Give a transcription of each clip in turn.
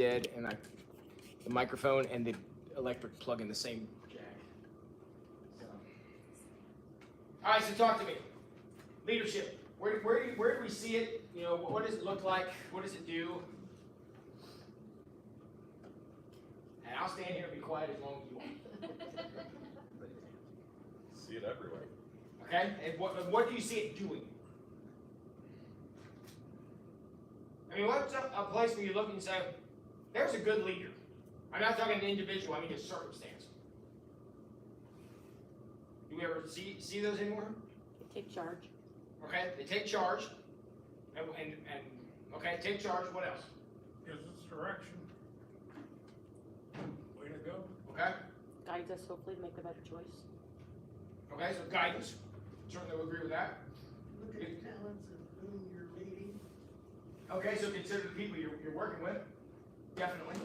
dead, and the microphone and the electric plug in the same jack. So. All right, so talk to me. Leadership. Where do we see it? You know, what does it look like? What does it do? And I'll stand here and be quiet as long as you want. See it everywhere. Okay? And what do you see it doing? I mean, what's a place where you look and say, there's a good leader? I'm not talking an individual, I mean a circumstance. Do we ever see those anywhere? They take charge. Okay, they take charge. And okay, take charge. What else? Gives us direction. Way to go. Okay. Guides us hopefully to make a better choice. Okay, so guidance. Certainly would agree with that. Look at the talents of whom you're leading. Okay, so consider the people you're working with. Definitely.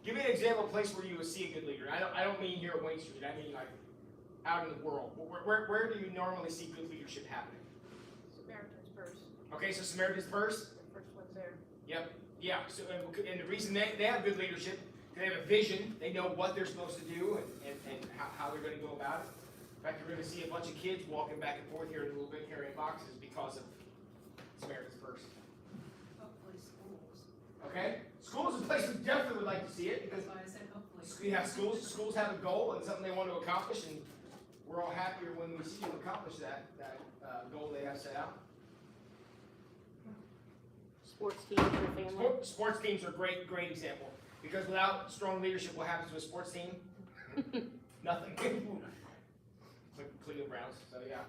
Give me an example of a place where you would see a good leader. I don't mean here at Wayne Street. I mean like out in the world. Where do you normally see good leadership happening? Samaritan's Purse. Okay, so Samaritan's Purse. The first one's there. Yep. Yeah. So and the reason they have good leadership, they have a vision. They know what they're supposed to do and how they're going to go about it. In fact, you're going to see a bunch of kids walking back and forth here in a little bit carrying boxes because of Samaritan's Purse. Hopefully schools. Okay? Schools is a place we definitely would like to see it because That's why I said hopefully. yeah, schools have a goal and something they want to accomplish, and we're all happier when we see them accomplish that goal they have set out. Sports teams for the family. Sports teams are a great example because without strong leadership, what happens to a sports team? Nothing. Like Cleveland Browns, so yeah.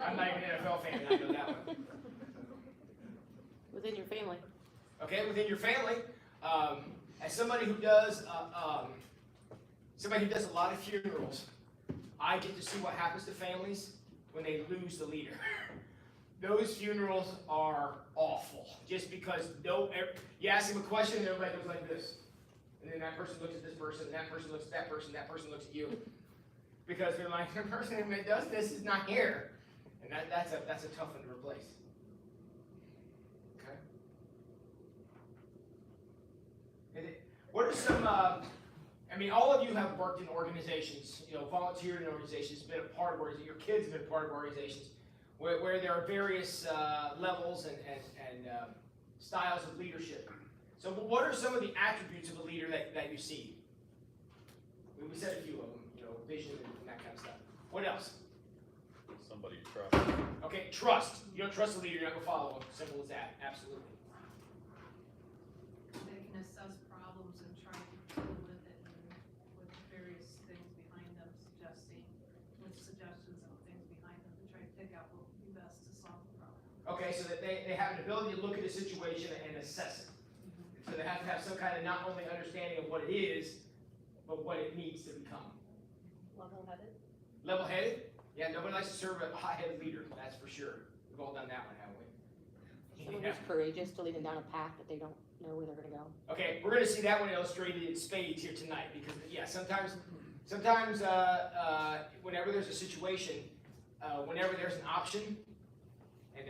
I'm not even an NFL fan, and I know that one. Within your family. Okay, within your family, as somebody who does a lot of funerals, I get to see what happens to families when they lose the leader. Those funerals are awful, just because you ask them a question and everybody goes like this, and then that person looks at this person, and that person looks at that person looks at you, because they're like, the person that does this is not here, and that's a tough one to replace. What are some, I mean, all of you have worked in organizations, you know, volunteered in organizations, been a part of organizations, your kids have been a part of organizations, where there are various levels and styles of leadership. So what are some of the attributes of a leader that you see? We said a few of them, you know, vision and that kind of stuff. What else? Somebody you trust. Okay, trust. You don't trust a leader, you're not going to follow them. Simple as that, absolutely. They can assess problems and try to deal with it and with various things behind them, suggestions and things behind them to try to pick out what would be best to solve the problem. Okay, so that they have an ability to look at a situation and assess it. So they have to have some kind of not only understanding of what it is, but what it needs to become. Level-headed. Level-headed? Yeah, nobody likes to serve a hot-headed leader, that's for sure. We've all done that one, haven't we? Someone who's courageous to lead them down a path that they don't know where they're going to go. Okay, we're going to see that one illustrated in spades here tonight, because yeah, sometimes whenever there's a situation, whenever there's an option, and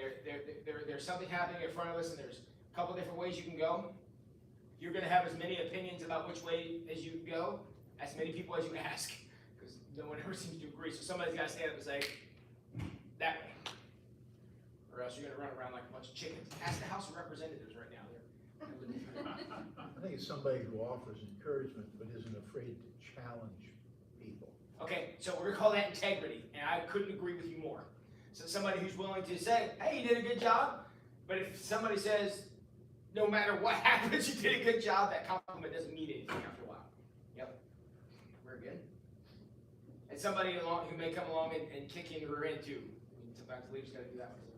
there's something happening in front of us, and there's a couple different ways you can go, you're going to have as many opinions about which way as you go, as many people as you ask, because no one ever seems to agree. So somebody's got to stand up and say, that way, or else you're going to run around like a bunch of chickens. Ask the House of Representatives right now. I think it's somebody who offers encouragement but isn't afraid to challenge people. Okay, so we're going to call that integrity, and I couldn't agree with you more. So somebody who's willing to say, hey, you did a good job, but if somebody says, no matter what happens, you did a good job, that compliment doesn't mean anything after a while. Yep, very good. And somebody who may come along and kick you in the rear end too. I mean, sometimes the leader's got to do that one too.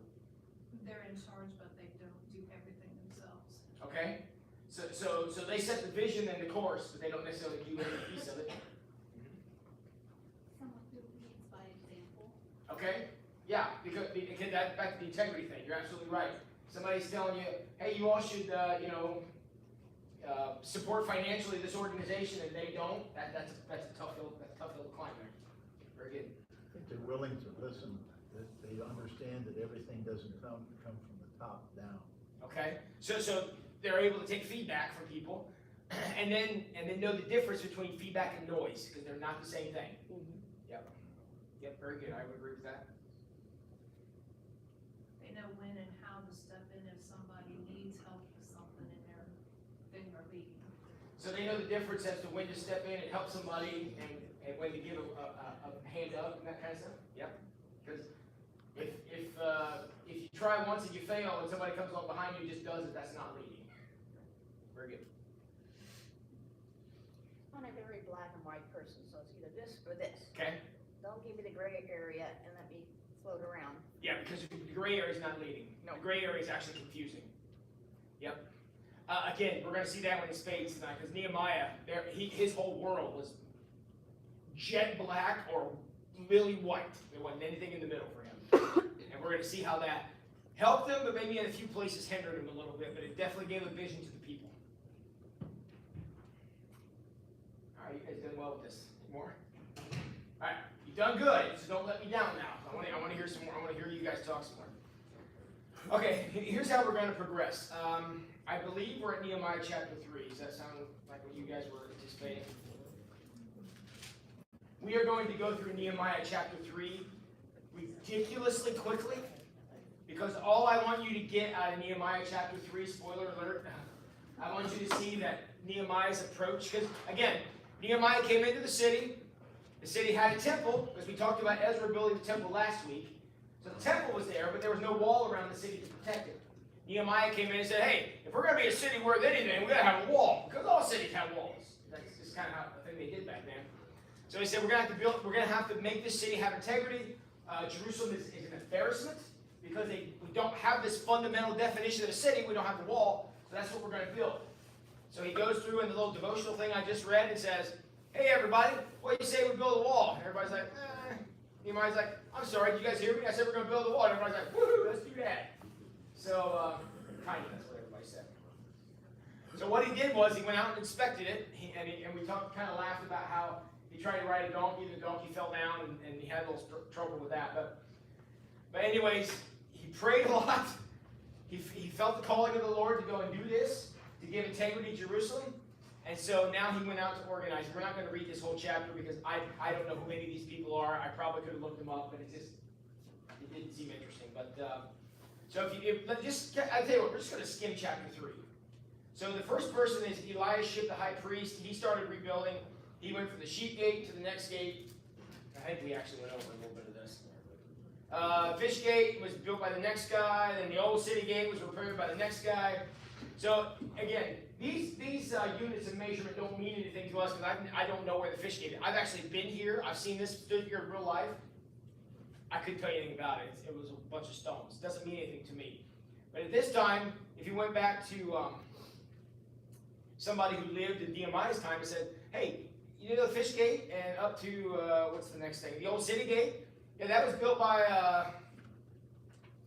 They're in charge, but they don't do everything themselves. Okay, so they set the vision and the course, but they don't necessarily do every piece of it. Someone who leads by example. Okay, yeah, because that back to the integrity thing. You're absolutely right. Somebody's telling you, hey, you all should, support financially this organization, and they don't. That's a tough hill to climb there. Very good. I think they're willing to listen, that they understand that everything doesn't come from the top down. Okay, so they're able to take feedback from people, and then know the difference between feedback and noise, because they're not the same thing. Yep, very good. I would agree with that. They know when and how to step in if somebody needs help with something in their thing or meeting. So they know the difference as to when to step in and help somebody, and when to give a hand up and that kind of stuff. Yep. Because if you try once and you fail, and somebody comes along behind you and just does it, that's not leading. Very good. I'm a very black and white person, so it's either this or this. Okay. Don't give me the gray area and let me float around. Yeah, because the gray area is not leading. No, the gray area is actually confusing. Yep. Again, we're going to see that in spades tonight, because Nehemiah, his whole world was jet black or lily white. There wasn't anything in the middle for him. And we're going to see how that helped him, but maybe in a few places hindered him a little bit, but it definitely gave a vision to the people. All right, you guys done well with this. Any more? All right, you've done good, so don't let me down now. I want to hear some more. I want to hear you guys talk some more. Okay, here's how we're going to progress. I believe we're at Nehemiah chapter 3. Does that sound like what you guys were anticipating? We are going to go through Nehemiah chapter 3 ridiculously quickly, because all I want you to get out of Nehemiah chapter 3, spoiler alert, I want you to see that Nehemiah's approach, because again, Nehemiah came into the city had a temple, because we talked about Ezra building the temple last week. So the temple was there, but there was no wall around the city to protect it. Nehemiah came in and said, hey, if we're going to be a city worth anything, we got to have a wall, because all cities have walls. That's just kind of how the thing they did back then. So he said, we're going to have to make this city have integrity. Jerusalem is an embarrassment, because we don't have this fundamental definition of a city. We don't have the wall, so that's what we're going to build. So he goes through in the little devotional thing I just read and says, hey, everybody, what do you say we build a wall? And everybody's like, eh. Nehemiah's like, I'm sorry, did you guys hear me? I said we're going to build a wall. And everybody's like, woohoo, let's do that. So, kind of, that's what everybody said. So what he did was he went out and inspected it, and we kind of laughed about how he tried to ride a donkey, and the donkey fell down, and he had a little trouble with that. But anyways, he prayed a lot. He felt the calling of the Lord to go and do this, to give integrity to Jerusalem. And so now he went out to organize. We're not going to read this whole chapter, because I don't know who any of these people are. I probably could have looked them up, but it didn't seem interesting. But so I tell you what, we're just going to skim chapter 3. So the first person is Eliashib, the high priest. He started rebuilding. He went from the sheep gate to the next gate. I think we actually went over a little bit of this. Fish gate was built by the next guy. Then the old city gate was repaired by the next guy. So again, these units of measurement don't mean anything to us, because I don't know where the fish gate is. I've actually been here. I've seen this, stood here in real life. I couldn't tell you anything about it. It was a bunch of stones. It doesn't mean anything to me. But at this time, if you went back to somebody who lived in Nehemiah's time and said, hey, you know the fish gate and up to, what's the next thing? The old city gate? Yeah, that was built by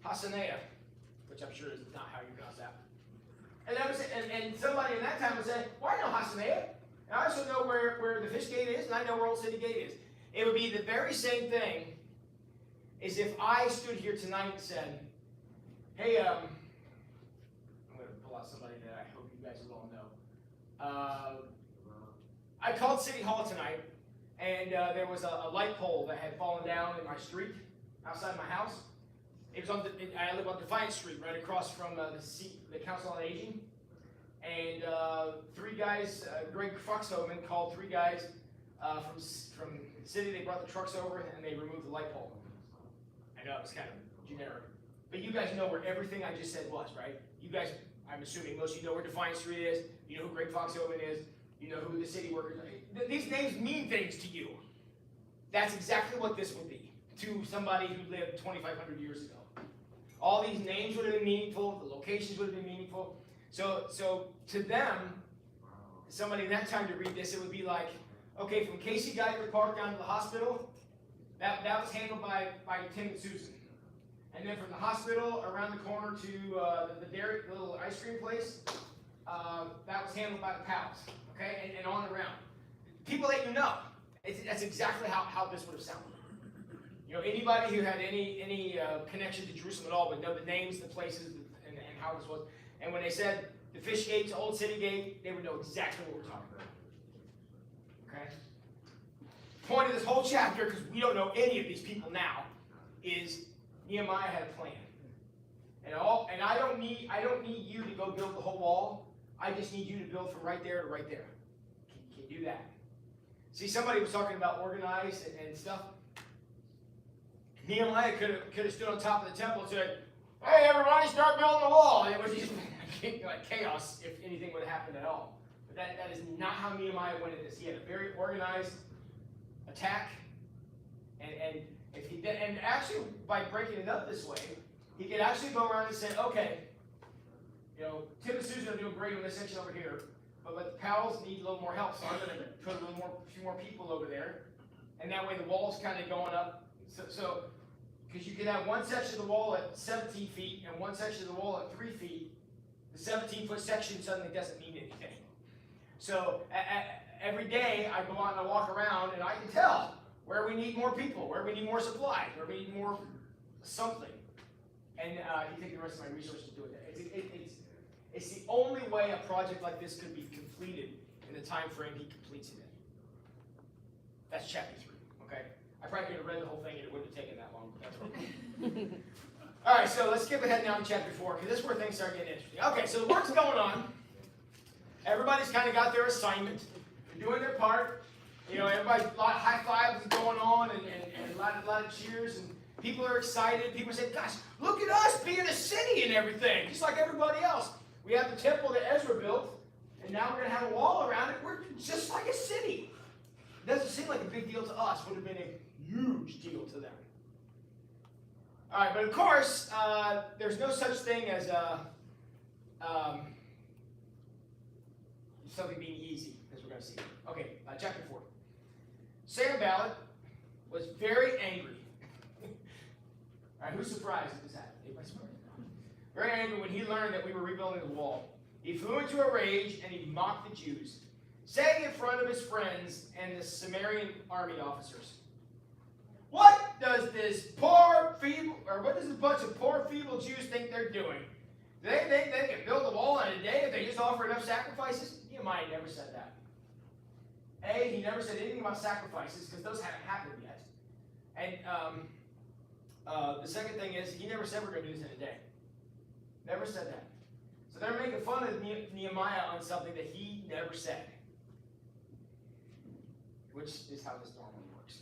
Hassenaah, which I'm sure is not how you pronounce that. And somebody in that time would say, well, I know Hassenaah. And I also know where the fish gate is, and I know where Old City Gate is. It would be the very same thing as if I stood here tonight and said, hey, I'm going to pull out somebody that I hope you guys will all know. I called City Hall tonight, and there was a light pole that had fallen down in my street outside my house. It was I live on Defiance Street, right across from the Council on Aging. And 3 guys, Greg Foxhoven called 3 guys from the city. They brought the trucks over and they removed the light pole. I know it was kind of generic. But you guys know where everything I just said was, right? You guys, I'm assuming most of you know where Defiance Street is. You know who Greg Foxhoven is. You know who the city workers are. These names mean things to you. That's exactly what this would be to somebody who lived 2,500 years ago. All these names would have been meaningful. The locations would have been meaningful. So to them, somebody in that time to read this, it would be like, okay, from Casey Geiger Park down to the hospital, that was handled by Tim and Susan. And then from the hospital around the corner to the dairy, the little ice cream place, that was handled by the pals. Okay, and on and around. People that you know. That's exactly how this would have sounded. You know, anybody who had any connection to Jerusalem at all would know the names, the places, and how this was. And when they said the fish gate's old city gate, they would know exactly what we're talking about. Okay? Point of this whole chapter, because we don't know any of these people now, is Nehemiah had a plan. And I don't need you to go build the whole wall. I just need you to build from right there to right there. Can you do that? See, somebody was talking about organized and stuff. Nehemiah could have stood on top of the temple and said, "Hey, everybody, start building the wall." And it was just like chaos if anything would have happened at all. But that is not how Nehemiah went at this. He had a very organized attack, and if he did, and actually by breaking it up this way, he could actually go around and say, "Okay, Tim and Susan are doing great on this section over here, but the pals need a little more help, so I'm going to put a few more people over there," and that way the wall's kind of going up. So, because you could have one section of the wall at 17 feet and one section of the wall at 3 feet, the 17-foot section suddenly doesn't mean anything. So every day I go out and I walk around and I can tell where we need more people, where we need more supplies, where we need more something. And you take the rest of my resources to do it. It's the only way a project like this could be completed in the time frame he completes it in. That's chapter 3, okay? I probably could have read the whole thing and it wouldn't have taken that long, but that's okay. All right, so let's skip ahead now to chapter 4, because this is where things start getting interesting. Okay, so the work's going on. Everybody's kind of got their assignment. They're doing their part. Everybody's a lot of high fives going on and a lot of cheers, and people are excited. People say, "Gosh, look at us being a city and everything, just like everybody else. We have the temple that Ezra built, and now we're going to have a wall around it. We're just like a city." It doesn't seem like a big deal to us. It would have been a huge deal to them. All right, but of course, there's no such thing as something being easy, as we're going to see. Okay, chapter 4. Sanballat was very angry. All right, who's surprised at this happened? Anybody surprised? Very angry when he learned that we were rebuilding the wall. He flew into a rage and he mocked the Jews, saying in front of his friends and the Samaritan army officers, what does this bunch of poor, feeble Jews think they're doing? Do they think they can build a wall in a day if they just offer enough sacrifices? Nehemiah never said that. He never said anything about sacrifices because those haven't happened yet. And the second thing is, he never said we're going to do this in a day. Never said that. So they're making fun of Nehemiah on something that he never said, which is how this normally works.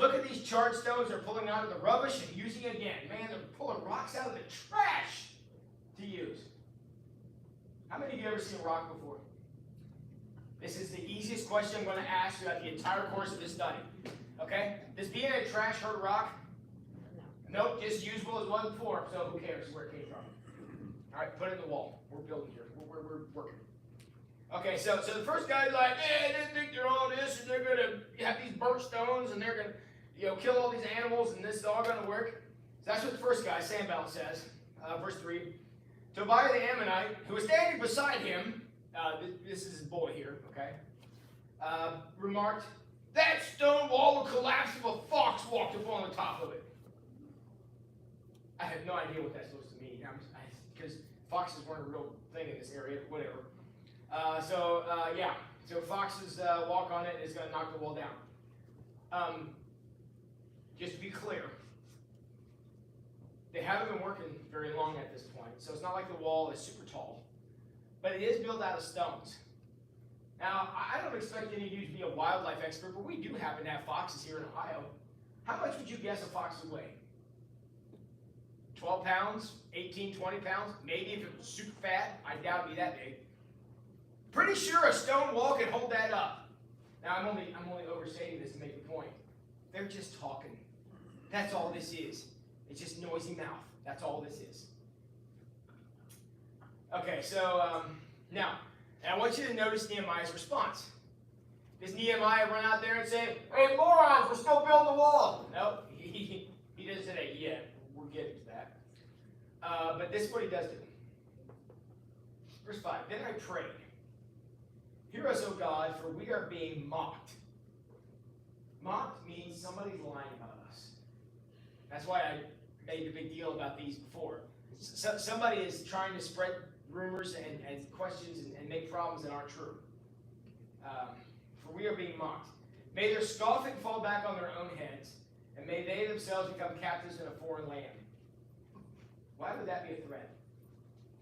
Look at these charred stones they're pulling out of the rubbish and using it again. Man, they're pulling rocks out of the trash to use. How many of you ever seen a rock before? This is the easiest question I'm going to ask throughout the entire course of this study. Okay? Does being in a trash hurt a rock? Nope, just usable as was before, so who cares where it came from? All right, put it in the wall. We're building here. We're working. Okay, so the first guy's like, they think they're all this, and they're going to have these burnt stones, and they're going to kill all these animals, and this is all going to work. So that's what the first guy, Sanballat, says. Verse 3. Tobiah the Ammonite, who was standing beside him, this is his boy here, okay, remarked, that stone wall would collapse if a fox walked up on the top of it. I have no idea what that's supposed to mean, because foxes weren't a real thing in this area, but whatever. So foxes walk on it, and it's going to knock the wall down. Just to be clear, they haven't been working very long at this point, so it's not like the wall is super tall, but it is built out of stones. Now, I don't expect any of you to be a wildlife expert, but we do happen to have foxes here in Ohio. How much would you guess a fox would weigh? 12 pounds, 18, 20 pounds, maybe if it was super fat. I doubt it'd be that big. Pretty sure a stone wall can hold that up. Now, I'm only overstating this to make the point. They're just talking. That's all this is. It's just noisy mouth. That's all this is. Okay, so now, I want you to notice Nehemiah's response. Does Nehemiah run out there and say, hey, morons, we're still building the wall? No, he doesn't say that yet. We're getting to that. But this is what he does do. Verse 5, then I prayed, hear us, O God, for we are being mocked. Mocked means somebody's lying about us. That's why I made a big deal about these before. somebody is trying to spread rumors and questions and make problems that aren't true. For we are being mocked. May their scoffing fall back on their own heads, and may they themselves become captives in a foreign land. Why would that be a threat?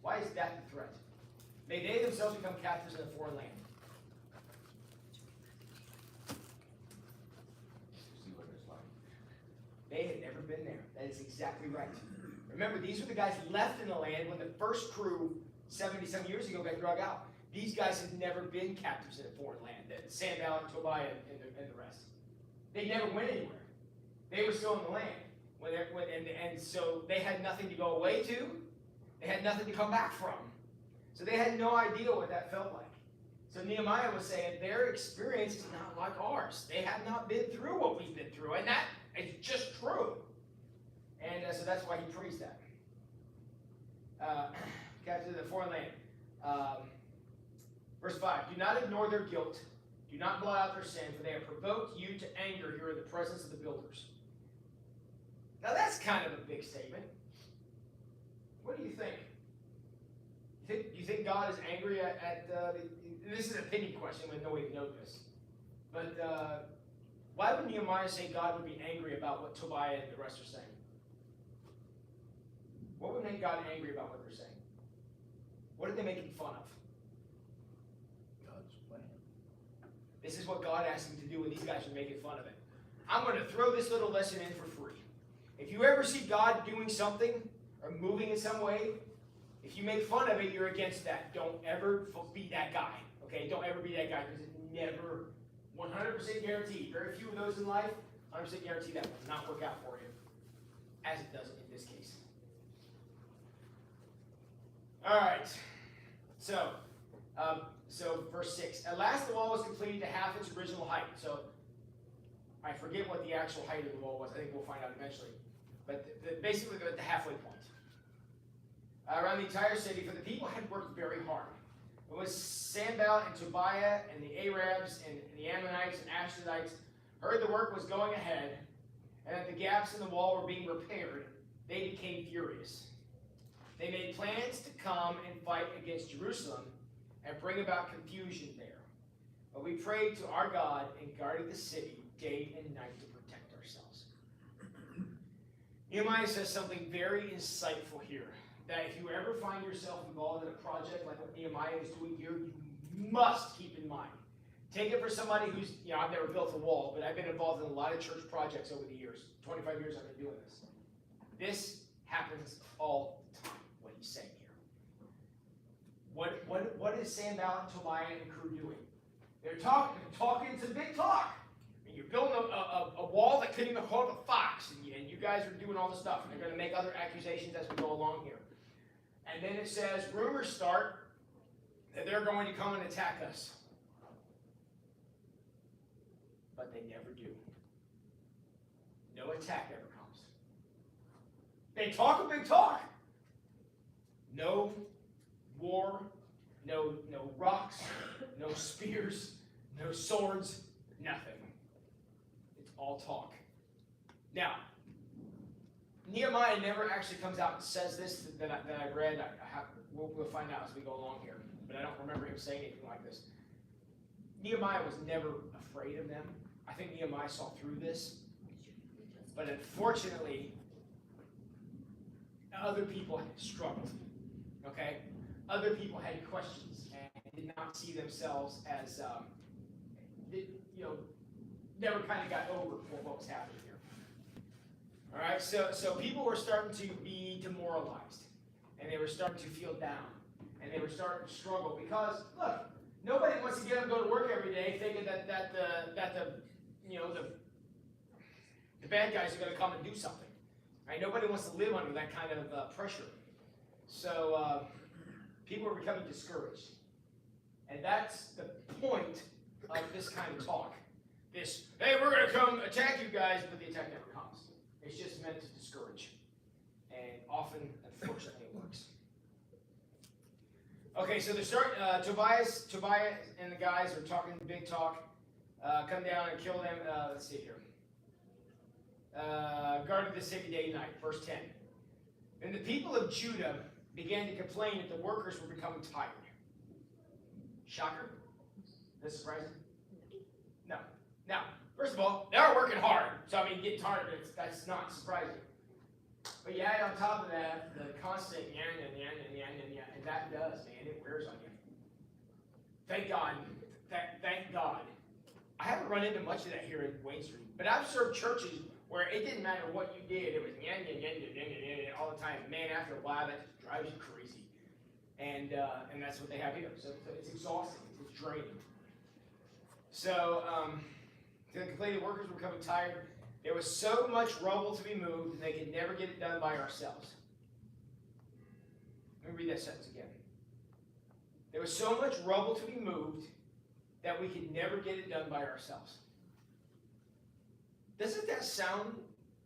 Why is that the threat? May they themselves become captives in a foreign land. See what it's like. They had never been there. That is exactly right. Remember, these were the guys left in the land when the first crew 70-some years ago got drug out. These guys had never been captives in a foreign land. Sanballat, Tobiah, and the rest. They never went anywhere. They were still in the land. And so they had nothing to go away to. They had nothing to come back from. So they had no idea what that felt like. So Nehemiah was saying their experience is not like ours. They have not been through what we've been through. And that is just true. And so that's why he praised that. Captive in the foreign land. Verse 5, do not ignore their guilt. Do not blot out their sin, for they have provoked you to anger here in the presence of the builders. Now that's kind of a big statement. What do you think? Do you think God is angry at this is an opinion question, we have no way to know this. But why would Nehemiah say God would be angry about what Tobiah and the rest are saying? What would make God angry about what they're saying? What are they making fun of? God's plan. This is what God asked him to do when these guys are making fun of it. I'm going to throw this little lesson in for free. If you ever see God doing something or moving in some way, if you make fun of it, you're against that. Don't ever be that guy. Okay? Don't ever be that guy because it never, 100% guaranteed. Very few of those in life, 100% guarantee that will not work out for you. As it does in this case. All right. So verse 6. At last the wall was completed to half its original height. So I forget what the actual height of the wall was. I think we'll find out eventually. But basically at the halfway point. Around the entire city, for the people had worked very hard. It was Sanballat and Tobiah and the Arabs and the Ammonites and Ashdodites heard the work was going ahead and that the gaps in the wall were being repaired. They became furious. They made plans to come and fight against Jerusalem and bring about confusion there. But we prayed to our God and guarded the city day and night to protect ourselves. Nehemiah says something very insightful here. That if you ever find yourself involved in a project like what Nehemiah is doing here, you must keep in mind. Take it for somebody who's, I've never built a wall, but I've been involved in a lot of church projects over the years. 25 years I've been doing this. This happens all the time, what he's saying here. What is Sanballat, Tobiah, and crew doing? They're talking some big talk. I mean, you're building a wall that couldn't even hold a fox, and you guys are doing all this stuff. And they're going to make other accusations as we go along here. And then it says, rumors start that they're going to come and attack us. But they never do. No attack ever comes. They talk a big talk. No war, no rocks, no spears, no swords, nothing. It's all talk. Now, Nehemiah never actually comes out and says this that I read. We'll find out as we go along here. But I don't remember him saying anything like this. Nehemiah was never afraid of them. I think Nehemiah saw through this. But unfortunately, other people had struggled. Okay? Other people had questions and did not see themselves as, never kind of got over what was happening here. All right, so people were starting to be demoralized, and they were starting to feel down, and they were starting to struggle because, look, nobody wants to get up and go to work every day thinking that the bad guys are going to come and do something. Right? Nobody wants to live under that kind of pressure. So people are becoming discouraged, and that's the point of this kind of talk. This, hey, we're going to come attack you guys, but the attack never comes. It's just meant to discourage. And often, unfortunately, it works. Okay, so they're starting, Tobiah and the guys are talking big talk. Come down and kill them. Let's see here. Guarded the city day and night. Verse 10. Then the people of Judah began to complain that the workers were becoming tired. Shocker? This surprising? No. Now, first of all, they are working hard. So, I mean, getting tired of it, that's not surprising. But you add on top of that, the constant and that does, man, it wears on you. Thank God. Thank God. I haven't run into much of that here in Wayne Street, but I've served churches where it didn't matter what you did, it was all the time. Man, after a while, that just drives you crazy. And that's what they have here. So it's exhausting, it's draining. So, to complain, the workers were becoming tired. There was so much rubble to be moved, and they could never get it done by ourselves. Let me read that sentence again. There was so much rubble to be moved that we could never get it done by ourselves. Doesn't that sound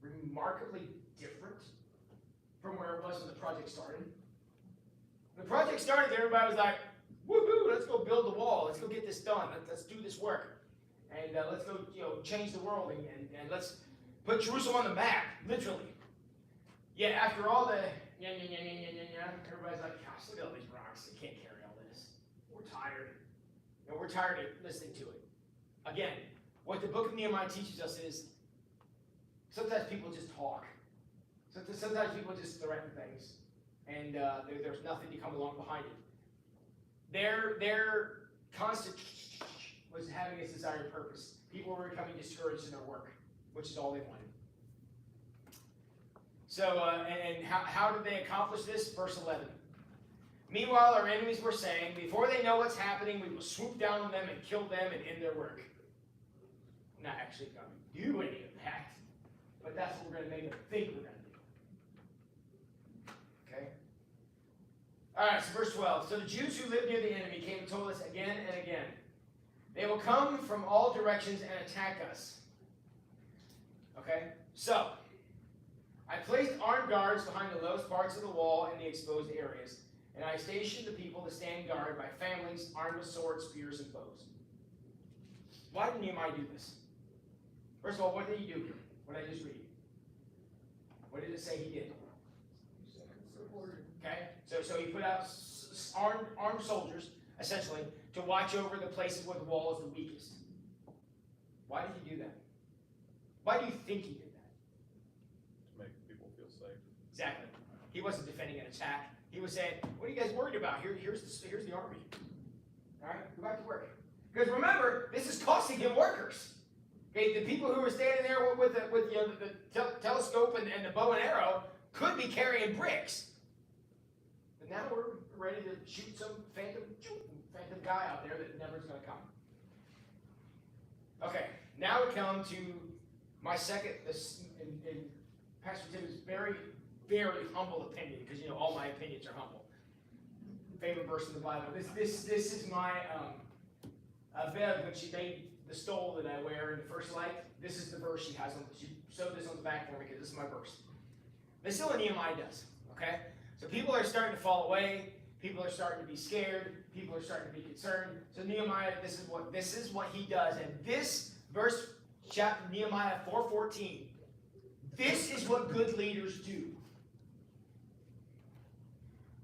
remarkably different from where it was when the project started? When the project started, everybody was like, woohoo, let's go build the wall. Let's go get this done. Let's do this work. And let's go, change the world and let's put Jerusalem on the map, literally. Yet after all the everybody's like, gosh, look at all these rocks. They can't carry all this. We're tired. And we're tired of listening to it. Again, what the book of Nehemiah teaches us is sometimes people just talk. Sometimes people just threaten things. And there's nothing to come along behind it. Their constant was having its desired purpose. People were becoming discouraged in their work, which is all they wanted. So, and how did they accomplish this? Verse 11. Meanwhile, our enemies were saying, before they know what's happening, we will swoop down on them and kill them and end their work. We're not actually going to do any of that, but that's what we're going to make them think we're going to do. Okay? All right, so verse 12. So the Jews who lived near the enemy came and told us again and again, they will come from all directions and attack us. Okay? So, I placed armed guards behind the lowest parts of the wall and the exposed areas, and I stationed the people to stand guard by families armed with swords, spears, and bows. Why did Nehemiah do this? First of all, what did he do here? What did I just read? What did it say he did? Okay? So he put out armed soldiers, essentially, to watch over the places where the wall is the weakest. Why did he do that? Why do you think he did that? To make people feel safe. Exactly. He wasn't defending an attack. He was saying, what are you guys worried about? Here's the army. All right? Go back to work. Because remember, this is costing him workers. Okay? The people who were standing there with the telescope and the bow and arrow could be carrying bricks. But now we're ready to shoot some phantom guy out there that never is going to come. Okay, now we come to my second, and Pastor Tim's very, very humble opinion, because all my opinions are humble. Favorite verse in the Bible. This is my Bev, when she made the stole that I wear in the First Light. This is the verse she has on. She sewed this on the back for me because this is my verse. This is what Nehemiah does. Okay, so people are starting to fall away. People are starting to be scared. People are starting to be concerned. So Nehemiah, this is what he does. And this verse, chapter Nehemiah 4:14, this is what good leaders do.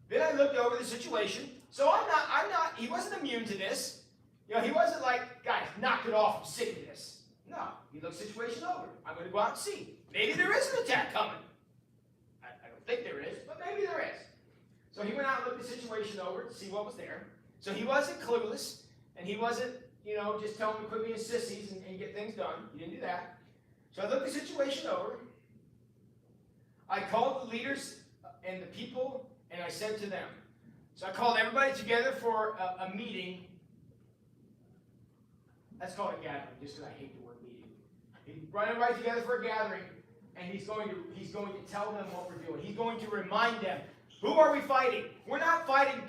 Then I looked over the situation. So I'm not, he wasn't immune to this. He wasn't like, guys, knock it off, I'm sick of this. No, he looked the situation over. I'm going to go out and see. Maybe there is an attack coming. I don't think there is, but maybe there is. So he went out and looked the situation over to see what was there. So he wasn't clueless, and he wasn't, just telling them to quit being sissies and get things done. He didn't do that. So I looked the situation over. I called the leaders and the people, and I said to them. So I called everybody together for a meeting. Let's call it a gathering, just because I hate the word meeting. He brought everybody together for a gathering, and he's going to tell them what we're doing. He's going to remind them. Who are we fighting? We're not fighting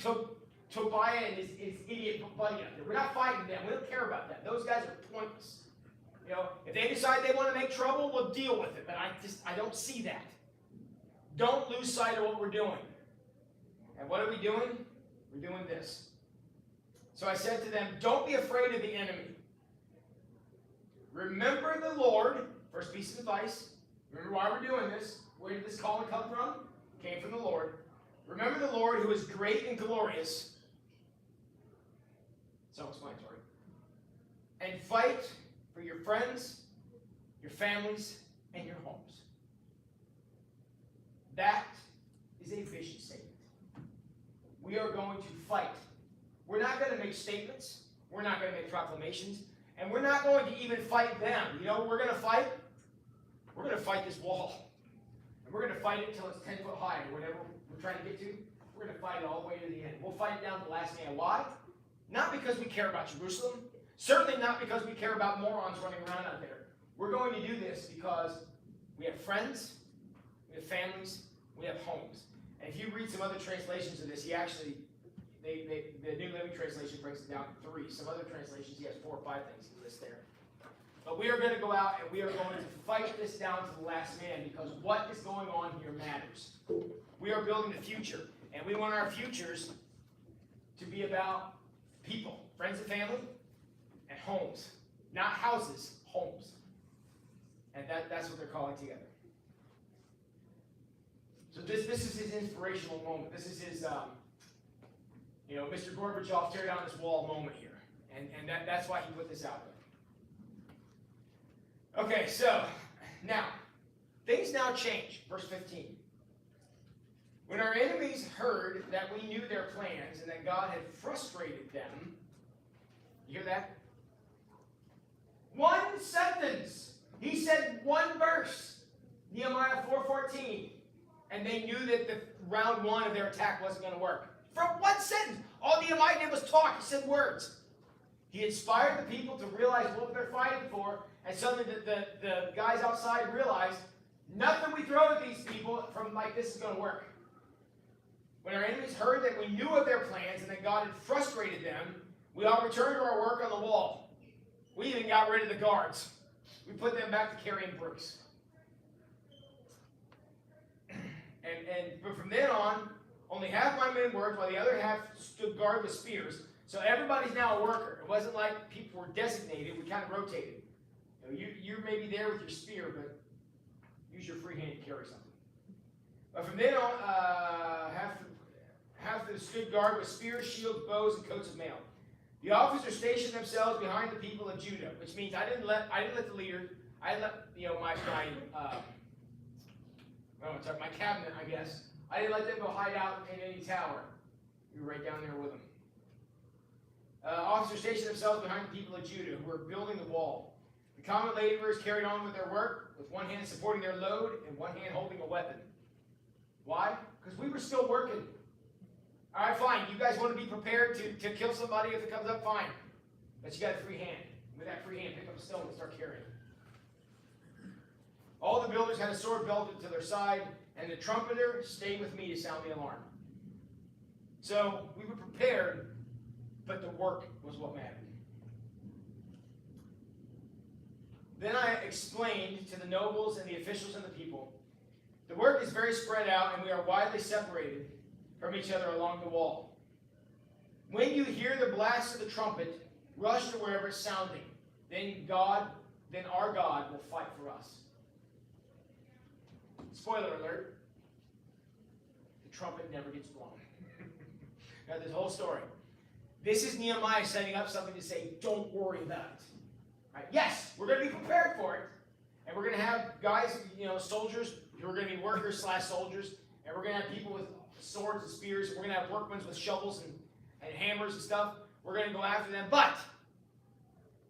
Tobiah and his idiot buddy out there. We're not fighting them. We don't care about them. Those guys are pointless. If they decide they want to make trouble, we'll deal with it. But I don't see that. Don't lose sight of what we're doing. And what are we doing? We're doing this. So I said to them, don't be afraid of the enemy. Remember the Lord. First piece of advice. Remember why we're doing this. Where did this calling come from? came from the Lord. Remember the Lord who is great and glorious. Self-explanatory. And fight for your friends, your families, and your homes. That is a vision statement. We are going to fight. We're not going to make statements. We're not going to make proclamations. And we're not going to even fight them. You know what we're going to fight? We're going to fight this wall. And we're going to fight it until it's 10 foot high or whatever we're trying to get to. We're going to fight it all the way to the end. We'll fight it down to the last man. Why? Not because we care about Jerusalem. Certainly not because we care about morons running around out there. We're going to do this because we have friends, we have families, we have homes. And if you read some other translations of this, he actually, the New Living Translation breaks it down to 3. Some other translations, he has 4 or 5 things he lists there. But we are going to go out and we are going to fight this down to the last man because what is going on here matters. We are building the future, and we want our futures to be about people, friends and family, and homes. Not houses, homes. And that's what they're calling together. So this is his inspirational moment. This is his, Mr. Gorbachev tear down this wall moment here. And that's why he put this out there. Okay, so now, things now change. Verse 15. When our enemies heard that we knew their plans and that God had frustrated them, you hear that? One sentence. He said one verse. Nehemiah 4:14. And they knew that the round 1 of their attack wasn't going to work. From one sentence. All Nehemiah did was talk. He said words. He inspired the people to realize what they're fighting for. And suddenly the guys outside realized nothing we throw at these people from like this is going to work. When our enemies heard that we knew of their plans and that God had frustrated them, we all returned to our work on the wall. We even got rid of the guards. We put them back to carrying bricks. But from then on, only half my men worked while the other half stood guard with spears. So everybody's now a worker. It wasn't like people were designated. We kind of rotated. You're maybe there with your spear, but use your free hand to carry something. But from then on, half stood guard with spears, shields, bows, and coats of mail. The officers stationed themselves behind the people of Judah, which means I didn't let the leader, I let my cabinet, I guess. I didn't let them go hide out in any tower. We were right down there with them. Officers stationed themselves behind the people of Judah who were building the wall. The common laborers carried on with their work, with one hand supporting their load and one hand holding a weapon. Why? Because we were still working. All right, fine. You guys want to be prepared to kill somebody if it comes up? Fine. But you got a free hand. With that free hand, pick up a stone and start carrying. All the builders had a sword belted to their side, and the trumpeter stayed with me to sound the alarm. So we were prepared, but the work was what mattered. Then I explained to the nobles and the officials and the people, the work is very spread out, and we are widely separated from each other along the wall. When you hear the blast of the trumpet, rush to wherever it's sounding. Then our God will fight for us. Spoiler alert, the trumpet never gets blown. Now this whole story. This is Nehemiah setting up something to say, don't worry about it. Right? Yes, we're going to be prepared for it. And we're going to have guys, soldiers, who are going to be workers / soldiers. And we're going to have people with swords and spears. We're going to have workmen with shovels and hammers and stuff. We're going to go after them. But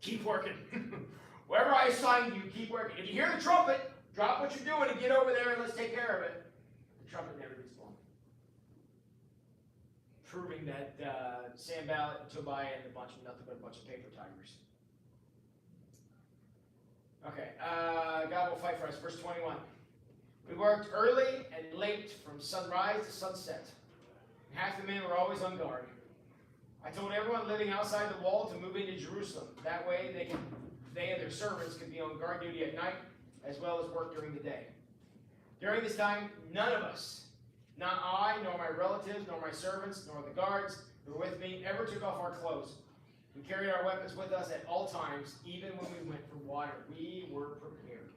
keep working. Wherever I assign you, keep working. If you hear the trumpet, drop what you're doing and get over there and let's take care of it. The trumpet never gets blown. Proving that Sanballat and Tobiah and nothing but a bunch of paper tigers. Okay, God will fight for us. Verse 21. We worked early and late from sunrise to sunset. Half the men were always on guard. I told everyone living outside the wall to move into Jerusalem. That way they and their servants could be on guard duty at night as well as work during the day. During this time, none of us, not I, nor my relatives, nor my servants, nor the guards who were with me, ever took off our clothes. We carried our weapons with us at all times, even when we went for water. We were prepared.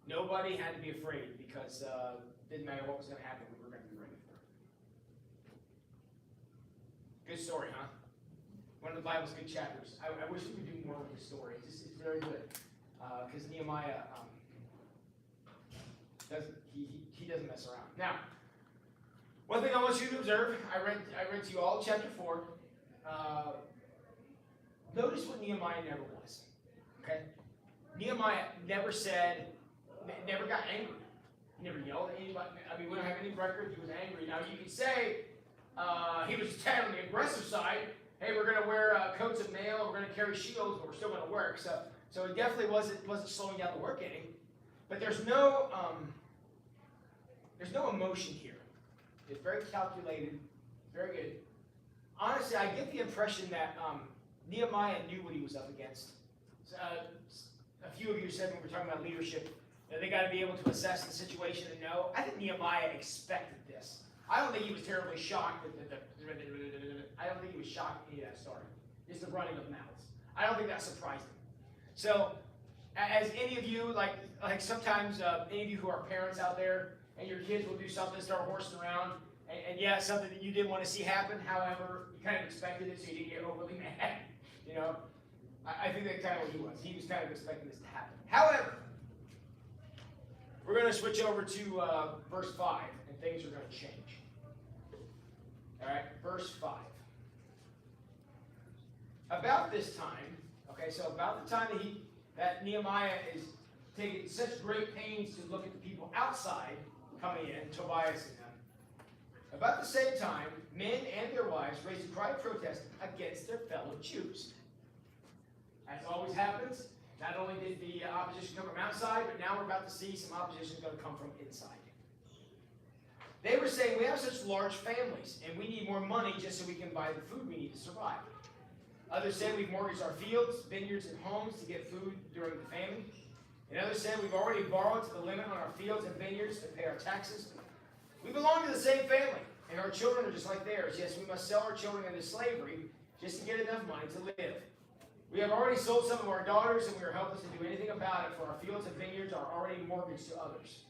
Nobody had to be afraid because didn't matter what was going to happen, we were going to be ready for it. Good story, huh? One of the Bible's good chapters. I wish we could do more with this story. It's very good because Nehemiah he doesn't mess around. Now, one thing I want you to observe. I read to you all chapter 4. Notice what Nehemiah never was. Okay, Nehemiah never never got angry. Never yelled at anybody. I mean, we don't have any record he was angry. Now you could say he was on the aggressive side. Hey, we're going to wear coats of mail. We're going to carry shields, but we're still going to work. So it definitely wasn't slowing down the work any. But there's no emotion here. It's very calculated, very good. Honestly, I get the impression that Nehemiah knew what he was up against. A few of you said when we were talking about leadership, that they got to be able to assess the situation and know. I think Nehemiah expected this. I don't think he was terribly shocked. I don't think he was shocked at any of that started. Just the running of mouths. I don't think that surprised him. So, as any of you, like sometimes any of you who are parents out there, and your kids will do something, start horsing around, and yeah, something that you didn't want to see happen. However, you kind of expected it, so you didn't get overly mad. You know, I think that's kind of what he was. He was kind of expecting this to happen. However, we're going to switch over to verse 5, and things are going to change. All right, verse 5. About this time, okay, so about the time that Nehemiah is taking such great pains to look at the people outside coming in, Tobias and them, about the same time, men and their wives raised a cry of protest against their fellow Jews. As always happens, not only did the opposition come from outside, but now we're about to see some opposition going to come from inside. They were saying, we have such large families, and we need more money just so we can buy the food we need to survive. Others said we've mortgaged our fields, vineyards, and homes to get food during the famine. And others said we've already borrowed to the limit on our fields and vineyards to pay our taxes. We belong to the same family, and our children are just like theirs. Yes, we must sell our children into slavery just to get enough money to live. We have already sold some of our daughters, and we are helpless to do anything about it, for our fields and vineyards are already mortgaged to others.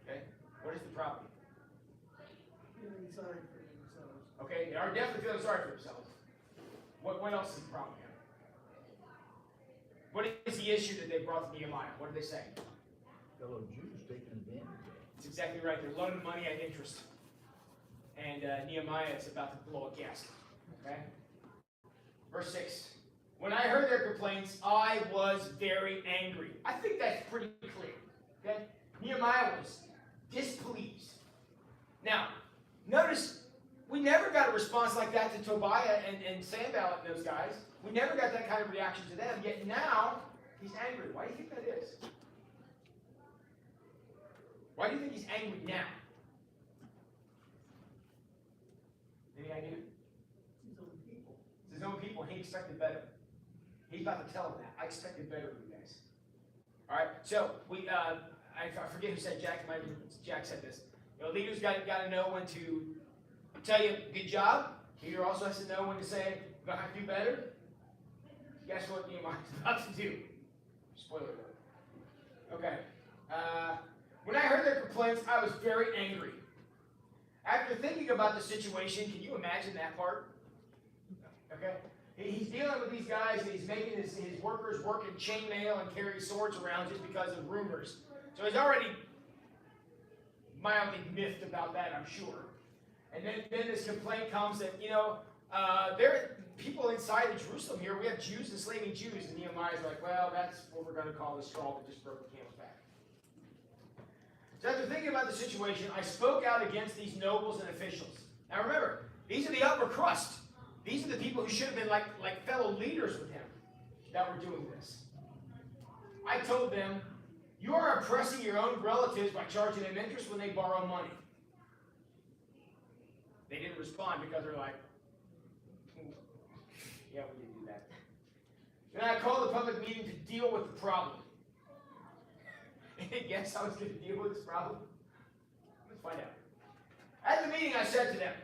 Okay? What is the problem? Feeling sorry for themselves. Okay, they are definitely feeling sorry for themselves. What else is the problem here? What is the issue that they brought to Nehemiah? What did they say? Fellow Jews taking advantage of it. It's exactly right. They're loaning money at interest. And Nehemiah is about to blow a gasket. Okay? Verse 6. When I heard their complaints, I was very angry. I think that's pretty clear. Okay? Nehemiah was displeased. Now, notice we never got a response like that to Tobiah and Sanballat and those guys. We never got that kind of reaction to them. Yet now, he's angry. Why do you think that is? Why do you think he's angry now? Any idea? It's his own people. It's his own people, and he expected better. He's about to tell them that. I expected better of you guys. All right, so I forget who said Jack. Jack said this. You know, leaders got to know when to tell you good job. Leader also has to know when to say we're gonna have to do better. Guess what Nehemiah's about to do? Spoiler alert. Okay. When I heard their complaints, I was very angry. After thinking about the situation, can you imagine that part? Okay. He's dealing with these guys, and he's making his workers work in chainmail and carry swords around just because of rumors. So he's already mildly miffed about that, I'm sure. And then this complaint comes that, you know, there are people inside of Jerusalem here. We have Jews enslaving Jews. And Nehemiah's like, well, that's what we're going to call the straw that just broke the camel's back. So after thinking about the situation, I spoke out against these nobles and officials. Now remember, these are the upper crust. These are the people who should have been like fellow leaders with him that were doing this. I told them, you are oppressing your own relatives by charging them interest when they borrow money. They didn't respond because they're like, yeah, we did do that. Then I called the public meeting to deal with the problem. And guess how I was going to deal with this problem? Let's find out. At the meeting, I said to them,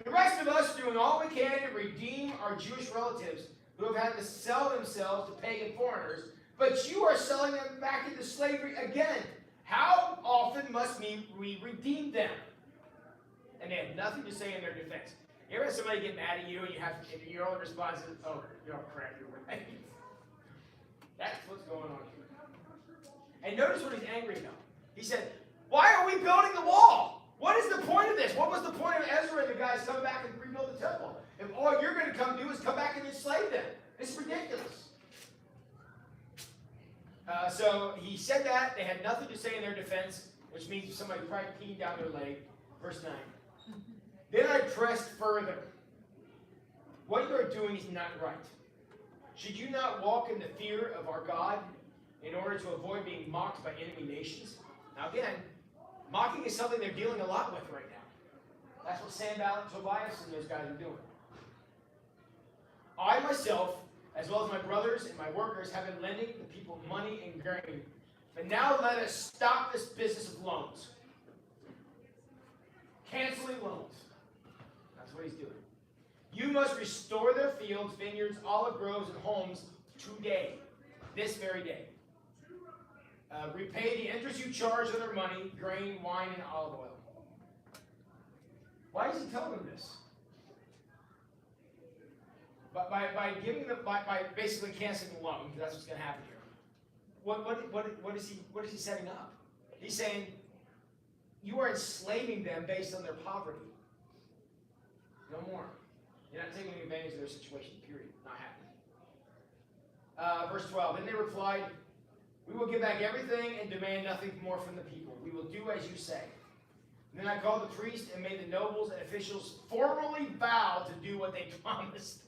the rest of us are doing all we can to redeem our Jewish relatives who have had to sell themselves to pagan foreigners but you are selling them back into slavery again. How often must we redeem them? And they had nothing to say in their defense. You ever have somebody get mad at you and and your only response is, oh, you're correct, you're right. That's what's going on here. And notice what he's angry about. He said, why are we building the wall? What is the point of this? What was the point of Ezra and the guys coming back and rebuild the temple? If all you're going to come do is come back and enslave them. It's ridiculous. So he said that. They had nothing to say in their defense, which means somebody probably peed down their leg. Verse 9. Then I pressed further. What you are doing is not right. Should you not walk in the fear of our God in order to avoid being mocked by enemy nations? Now again, mocking is something they're dealing a lot with right now. That's what Sanballat, Tobias, and those guys are doing. I myself, as well as my brothers and my workers, have been lending the people money and grain. But now let us stop this business of loans. Canceling loans. That's what he's doing. You must restore their fields, vineyards, olive groves, and homes today, this very day. Repay the interest you charge on their money, grain, wine, and olive oil. Why is he telling them this? But by giving them, by basically canceling the loan, because that's what's going to happen here. What is he setting up? He's saying you are enslaving them based on their poverty. No more. You're not taking advantage of their situation. Period. Not happening. Verse 12. Then they replied, we will give back everything and demand nothing more from the people. We will do as you say. And then I called the priests and made the nobles and officials formally vow to do what they promised.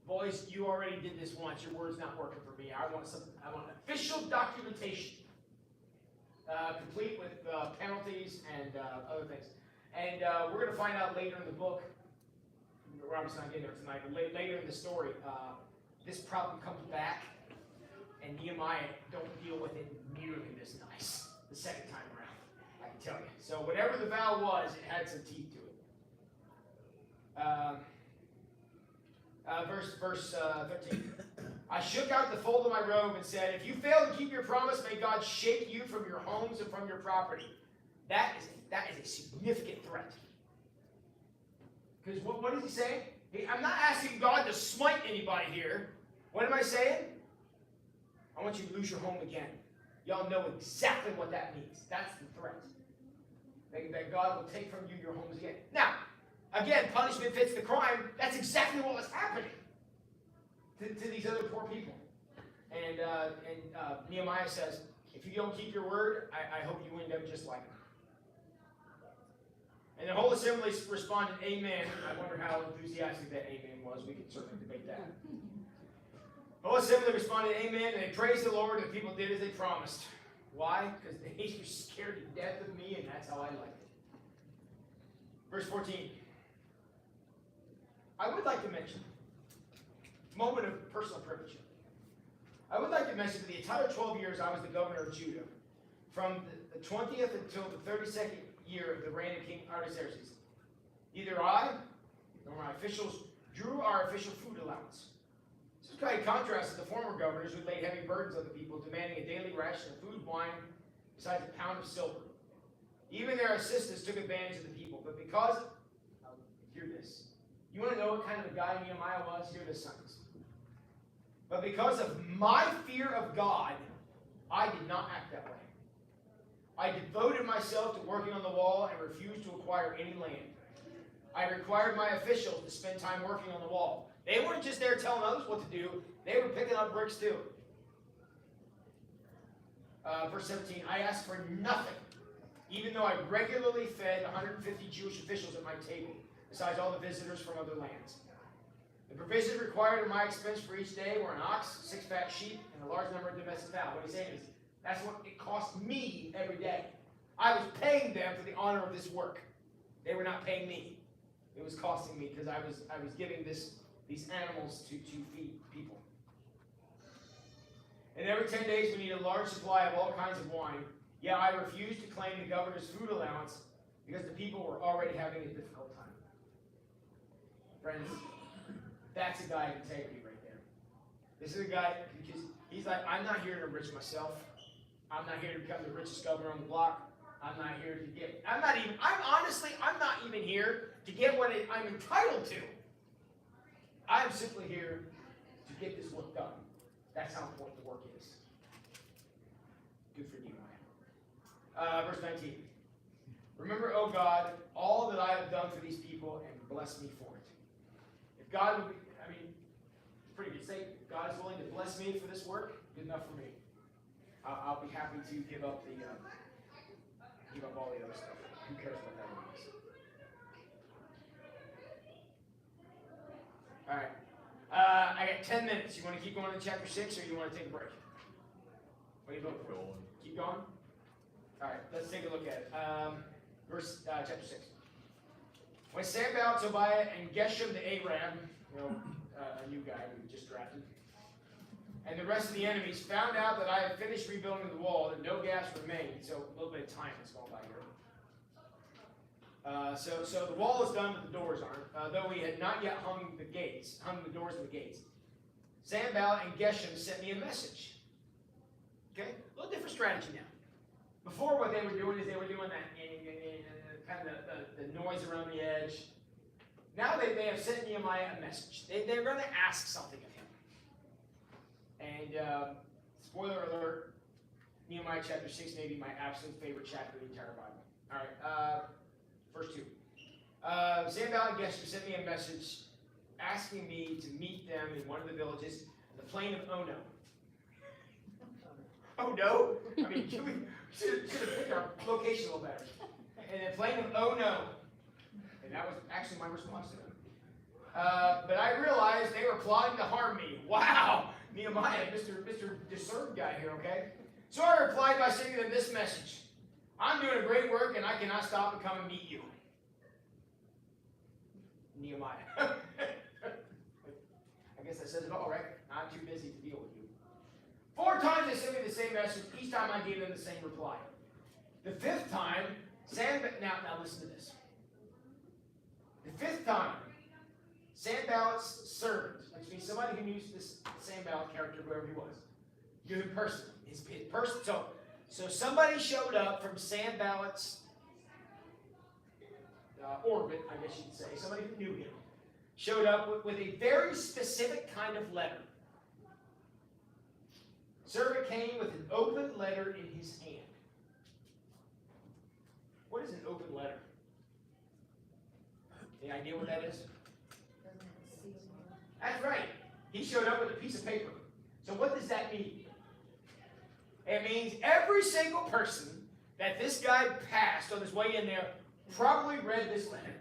Boys, you already did this once. Your word's not working for me. I want official documentation, complete with penalties and other things. And we're going to find out later in the book. We're obviously not getting there tonight, but later in the story, this problem comes back, and Nehemiah don't deal with it nearly this nice the second time around. I can tell you. So whatever the vow was, it had some teeth to it. Verse 13. I shook out the fold of my robe and said, if you fail to keep your promise, may God shake you from your homes and from your property. That is a significant threat. Because what is he saying? I'm not asking God to smite anybody here. What am I saying? I want you to lose your home again. Y'all know exactly what that means. That's the threat. That God will take from you your homes again. Now, again, punishment fits the crime. That's exactly what was happening to these other poor people. And Nehemiah says, if you don't keep your word, I hope you end up just like them. And the whole assembly responded, amen. I wonder how enthusiastic that amen was. We could certainly debate that. The whole assembly responded, amen, and they praised the Lord, and the people did as they promised. Why? Because they were scared to death of me, and that's how I like it. Verse 14. I would like to mention, moment of personal privilege. I would like to mention that the entire 12 years I was the governor of Judah, from the 20th until the 32nd year of the reign of King Artaxerxes, neither I nor my officials drew our official food allowance. This is quite a contrast to the former governors who laid heavy burdens on the people, demanding a daily ration of food, wine, besides a pound of silver. Even their assistants took advantage of the people, but because, hear this, you want to know what kind of a guy Nehemiah was? Hear this sentence. But because of my fear of God, I did not act that way. I devoted myself to working on the wall and refused to acquire any land. I required my officials to spend time working on the wall. They weren't just there telling others what to do. They were picking up bricks too. Verse 17, I asked for nothing, even though I regularly fed 150 Jewish officials at my table, besides all the visitors from other lands. The provisions required at my expense for each day were an ox, 6 fat sheep, and a large number of domestic fowl. What he's saying is, that's what it cost me every day. I was paying them for the honor of this work. They were not paying me. It was costing me because I was giving these animals to feed people. And every 10 days we need a large supply of all kinds of wine. Yeah, I refused to claim the governor's food allowance because the people were already having a difficult time. Friends, that's a guy of integrity right there. This is a guy, because He's like, I'm not here to enrich myself. I'm not here to become the richest governor on the block. I'm not here to get, I'm not even here to get what I'm entitled to. I'm simply here to get this work done. That's how important the work is. Good for Nehemiah. Verse 19. Remember, O God, all that I have done for these people, and bless me for it. If God would be, it's pretty good statement. If God is willing to bless me for this work, good enough for me. I'll be happy to give up all the other stuff. Who cares what that means? All right. I got 10 minutes. You want to keep going to chapter 6, or you want to take a break? What do you vote for? Keep going? All right, let's take a look at it. Chapter 6. When Sanballat, Tobiah, and Geshem the Arab, a new guy we just drafted, and the rest of the enemies found out that I had finished rebuilding the wall, that no gaps remained, so a little bit of time has gone by here. So the wall is done, but the doors aren't, though we had not yet hung the doors and the gates. Sanballat and Geshem sent me a message. Okay, a little different strategy now. Before, what they were doing is they were doing that kind of the noise around the edge. Now they have sent Nehemiah a message. They're going to ask something of him. And spoiler alert, Nehemiah chapter 6 may be my absolute favorite chapter of the entire Bible. All right, verse 2. Sanballat and Geshem sent me a message asking me to meet them in one of the villages in the plain of Ono. Oh no? We should have picked our location a little better. And the plain of Ono. And that was actually my response to them. But I realized they were plotting to harm me. Wow! Nehemiah, Mr. Discerned guy here, okay? So I replied by sending them this message. I'm doing a great work and I cannot stop and come and meet you. Nehemiah. I guess that says it all, right? I'm too busy to deal with you. 4 times they sent me the same message. Each time I gave them the same reply. The 5th time, now listen to this. The 5th time, Sanballat's servant, which means somebody who knew this Sanballat character, whoever he was, knew him personally. His person. So somebody showed up from Sanballat's orbit, I guess you could say. Somebody who knew him showed up with a very specific kind of letter. Servant came with an open letter in his hand. What is an open letter? Any idea what that is? That's right. He showed up with a piece of paper. So what does that mean? It means every single person that this guy passed on his way in there probably read this letter.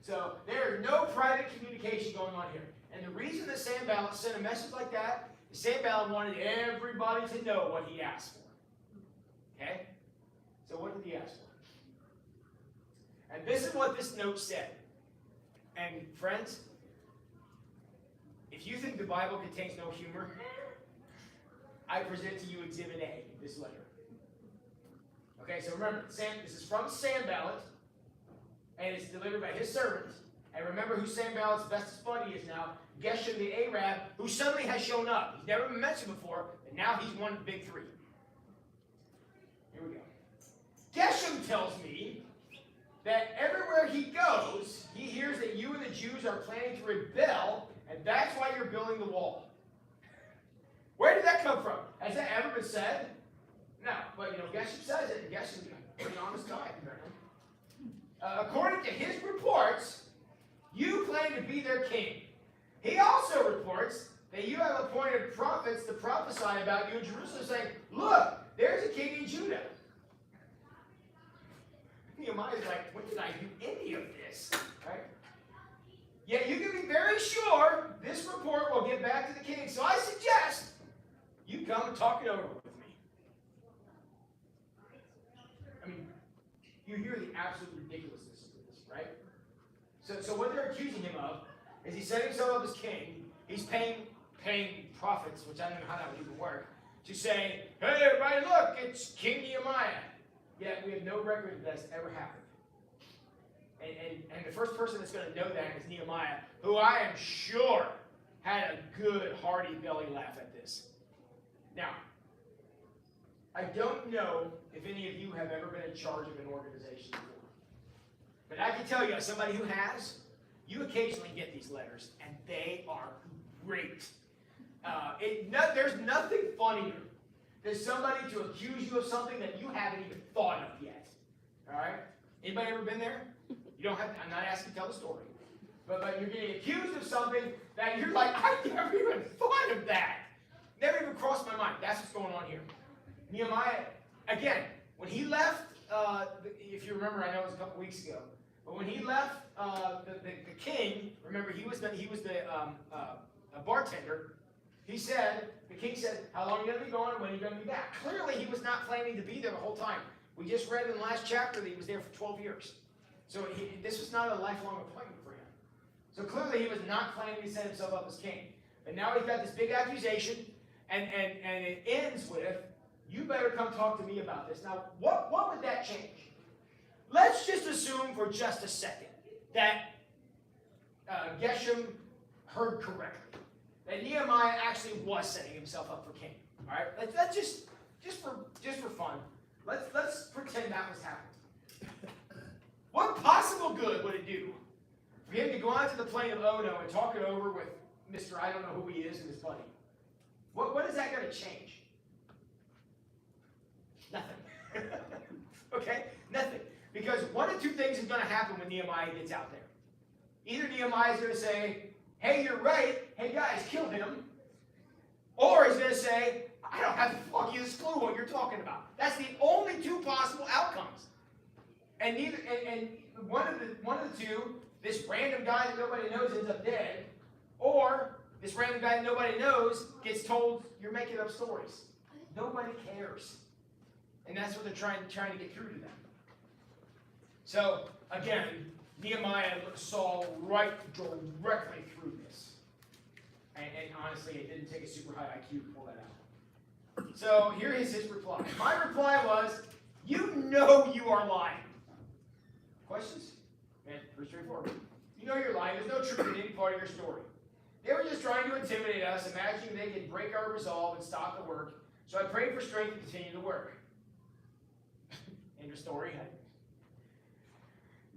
So there is no private communication going on here. And the reason that Sanballat sent a message like that is Sanballat wanted everybody to know what he asked for. Okay? So what did he ask for? And this is what this note said. And friends, if you think the Bible contains no humor, I present to you Exhibit A, this letter. Okay, so remember, this is from Sanballat, and it's delivered by his servant. And remember who Sanballat's bestest buddy is now, Geshem the Arab, who suddenly has shown up. He's never been mentioned before, and now he's one of the big 3. Here we go. Geshem tells me that everywhere he goes, he hears that you and the Jews are planning to rebel, and that's why you're building the wall. Where did that come from? Has that ever been said? No, but Geshem says it, and Geshem's a pretty honest guy, apparently. According to his reports, you claim to be their king. He also reports that you have appointed prophets to prophesy about you in Jerusalem, saying, look, there's a king in Judah. Nehemiah's like, when did I do any of this? Right? Yet you can be very sure this report will get back to the king. So I suggest you come and talk it over with me. You hear the absolute ridiculousness of this, right? So what they're accusing him of is he's setting himself up as king. He's paying prophets, which I don't know how that would even work, to say, hey, everybody, look, it's King Nehemiah. Yet we have no record that that's ever happened. And the first person that's going to know that is Nehemiah, who I am sure had a good, hearty belly laugh at this. Now, I don't know if any of you have ever been in charge of an organization before. But I can tell you, as somebody who has, you occasionally get these letters, and they are great. There's nothing funnier than somebody to accuse you of something that you haven't even thought of yet. All right? Anybody ever been there? You don't have to, I'm not asking to tell the story. But you're getting accused of something that you're like, I never even thought of that. Never even crossed my mind. That's what's going on here. Nehemiah, again, when he left, if you remember, I know it was a couple weeks ago, but when he left the king, remember he was the bartender. The king said, how long are you going to be gone? When are you going to be back? Clearly, he was not planning to be there the whole time. We just read in the last chapter that he was there for 12 years. So this was not a lifelong appointment for him. So clearly, he was not planning to set himself up as king. But now he's got this big accusation, and it ends with, you better come talk to me about this. Now, what would that change? Let's just assume for just a second that Geshem heard correctly. That Nehemiah actually was setting himself up for king. All right, let's just for fun, let's pretend that was happening. What possible good would it do for him to go out to the plain of Ono and talk it over with Mr. I don't know who he is and his buddy? What is that going to change? Nothing. Okay, nothing. Because one of two things is going to happen when Nehemiah gets out there. Either Nehemiah is going to say, hey, you're right. Hey, guys, kill him. Or he's going to say, I don't have the foggiest clue what you're talking about. That's the only two possible outcomes. And one of the two, this random guy that nobody knows ends up dead, or this random guy that nobody knows gets told you're making up stories. Nobody cares. And that's what they're trying to get through to them. So, again, Nehemiah saw right directly through this. And honestly, it didn't take a super high IQ to pull that out. So here is his reply. My reply was, you know you are lying. Questions? Man, pretty straightforward. You know you're lying. There's no truth in any part of your story. They were just trying to intimidate us, imagining they could break our resolve and stop the work. So I prayed for strength to continue the work. End of story.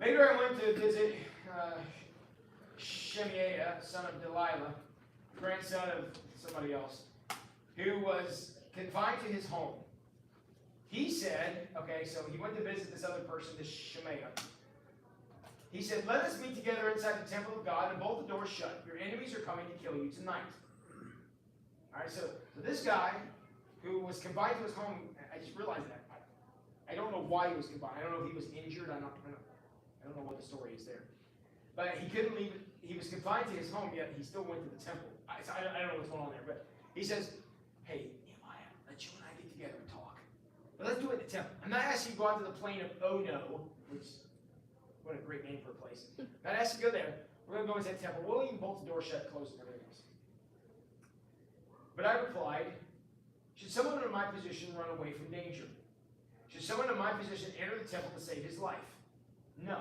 Later I went to visit Shemaiah, son of Delilah, grandson of somebody else, who was confined to his home. He said, okay, so he went to visit this other person, this Shemaiah. He said, let us meet together inside the temple of God and bolt the doors shut. Your enemies are coming to kill you tonight. All right, so this guy who was confined to his home, I just realized that. I don't know why he was confined. I don't know if he was injured. I don't know what the story is there. But he couldn't leave. He was confined to his home, yet he still went to the temple. I don't know what's going on there. But he says, hey, Nehemiah, let you and I get together and talk. But let's do it in the temple. I'm not asking you to go out to the plain of Ono, which, what a great name for a place. I'm not asking you to go there. We're going to go into the temple. We'll even bolt the door shut, close, and everything else. But I replied, should someone in my position run away from danger? Should someone in my position enter the temple to save his life? No,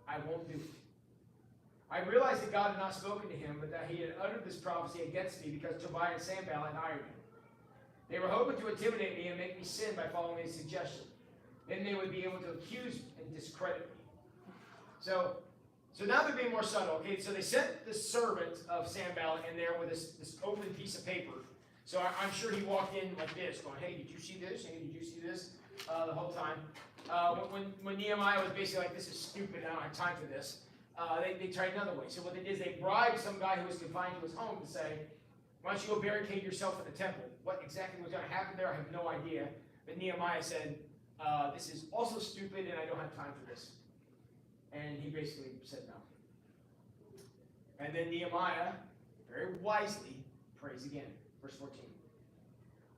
I won't do it. I realized that God had not spoken to him, but that he had uttered this prophecy against me because Tobiah and Sanballat hired him. They were hoping to intimidate me and make me sin by following his suggestion. Then they would be able to accuse and discredit me. So now they're being more subtle. Okay, so they sent the servant of Sanballat in there with this open piece of paper. So I'm sure he walked in like this, going, hey, did you see this? Hey, did you see this? The whole time. When Nehemiah was basically like, this is stupid, I don't have time for this, they tried another way. So what they did is they bribed some guy who was confined to his home to say, why don't you go barricade yourself in the temple? What exactly was going to happen there, I have no idea. But Nehemiah said, this is also stupid and I don't have time for this. And he basically said no. And then Nehemiah, very wisely, prays again. Verse 14.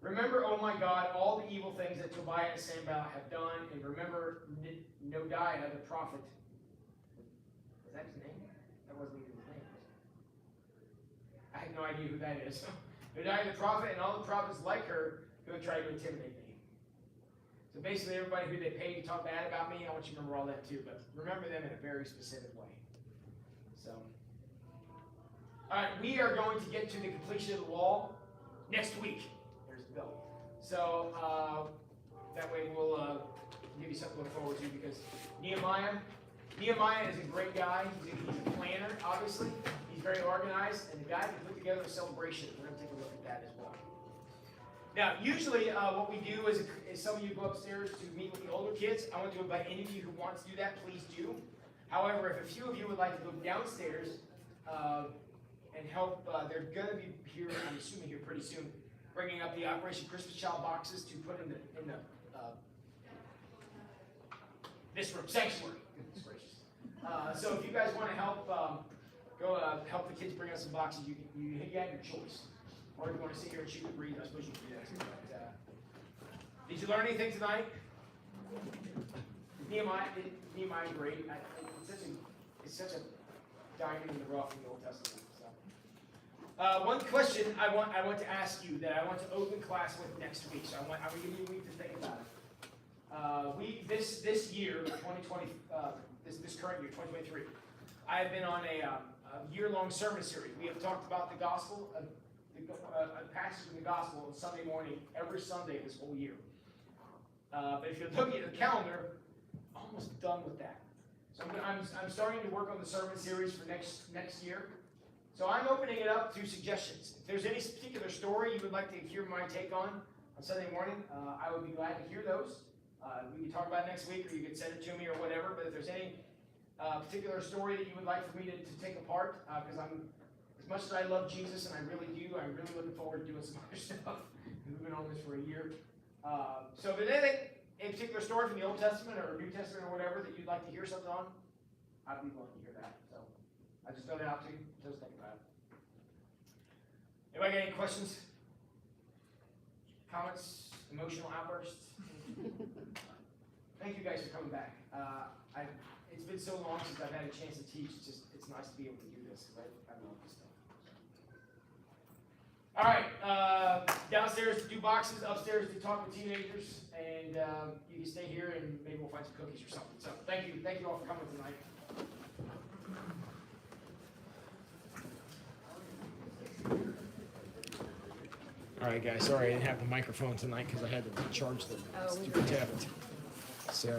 Remember, oh my God, all the evil things that Tobiah and Sanballat have done, and remember Nodiah the prophet. Was that his name? That wasn't even his name. I have no idea who that is. Nodiah the prophet and all the prophets like her who have tried to intimidate me. So basically, everybody who they paid to talk bad about me, I want you to remember all that too, but remember them in a very specific way. So, all right, we are going to get to the completion of the wall next week. So, that way we'll, give you something to look forward to, because Nehemiah is a great guy. He's a planner, obviously. He's very organized, and the guy can put together a celebration. We're gonna take a look at that as well. Now, usually, what we do is some of you go upstairs to meet with the older kids. I want to invite any of you who want to do that, please do. However, if a few of you would like to go downstairs, and help, they're gonna be here, I'm assuming here pretty soon, bringing up the Operation Christmas Child boxes to put in the this room, sanctuary, goodness gracious. So if you guys wanna help, go, help the kids bring us some boxes, you have your choice. Or if you wanna sit here and shoot the breeze, I suppose you can do that too, but, did you learn anything tonight? Nehemiah great, it's such a diamond in the rough in the Old Testament. So, one question I want to ask you that I want to open class with next week. So I want to give you a week to think about it. This year, 2020, this current year, 2023, I have been on a year-long sermon series. We have talked about the gospel, a passage in the gospel on Sunday morning, every Sunday this whole year. But if you're looking at the calendar, almost done with that. So I'm starting to work on the sermon series for next year. So I'm opening it up to suggestions. If there's any particular story you would like to hear my take on Sunday morning, I would be glad to hear those. We can talk about it next week, or you can send it to me or whatever. But if there's any particular story that you would like for me to take apart, because as much as I love Jesus, and I really do, I'm really looking forward to doing some other stuff. We've been on this for a year. So if there's anything, a particular story from the Old Testament or New Testament or whatever that you'd like to hear something on, I'd be willing to hear that. So I just throw it out to you. Just think about it. Anybody got any questions? Comments? Emotional outbursts? Thank you guys for coming back. It's been so long since I've had a chance to teach. It's nice to be able to do this, because I love this stuff. All right, downstairs to do boxes, upstairs to talk with teenagers, and you can stay here and maybe we'll find some cookies or something. So thank you all for coming tonight. All right, guys. Sorry I didn't have the microphone tonight because I had to charge the stupid tablet. So.